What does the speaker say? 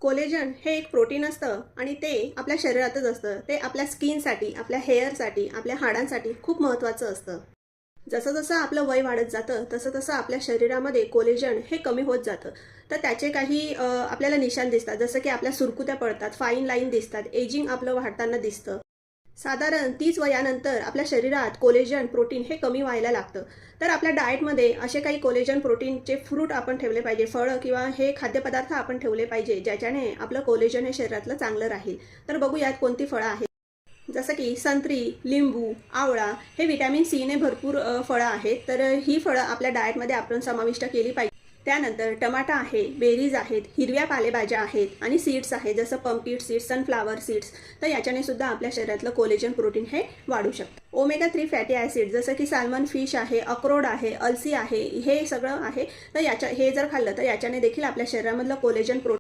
Collagen हे एक protein असतं आणि ते आपल्या शरीरातच असतं. ते आपल्या स्किनसाठी, आपल्या हेअरसाठी, आपल्या हाडांसाठी खूप महत्त्वाचं असतं. जसं जसं आपलं वय वाढत जातं तसं तसं आपल्या शरीरामध्ये कोलेजन हे कमी होत जातं. तर त्याचे काही आपल्याला निशाण दिसतात, जसं की आपल्या सुरकुत्या पडतात, फाईन लाईन दिसतात, एजिंग आपलं वाढताना दिसतं. साधारण 30 वयानंतर आपल्या शरीरात कोलेजन प्रोटीन हे कमी व्हायला लागतं. तर आपल्या डाएटमध्ये असे काही कोलेजन प्रोटीनचे फ्रूट आपण ठेवले पाहिजे, फळं किंवा हे खाद्यपदार्थ आपण ठेवले पाहिजे, ज्याच्याने आपलं कोलेजन हे शरीरातलं चांगलं राहील. तर बघूयात कोणती फळं आहेत. जसं की संत्री, लिंबू, आवळा हे व्हिटॅमिन सीने भरपूर फळं आहेत. तर ही फळं आपल्या डाएटमध्ये आपण समाविष्ट केली पाहिजे. त्यानंतर टमाटा आहे, बेरीज आहेत, हिरव्या पालेभाज्या आहेत आणि सीड्स आहेत, जसं पंपकिन सीड्स, सनफ्लावर सीड्स. तर याच्याने सुद्धा आपल्या शरीरातलं कोलेजन प्रोटीन हे वाढू शकतं. ओमेगा 3 फॅटी ॲसिड जसं की सॅल्मन फिश आहे, अक्रोड आहे, अलसी आहे, हे सगळं आहे. तर हे जर खाल्लं तर याच्याने देखील आपल्या शरीरामधलं कोलेजन प्रोटीन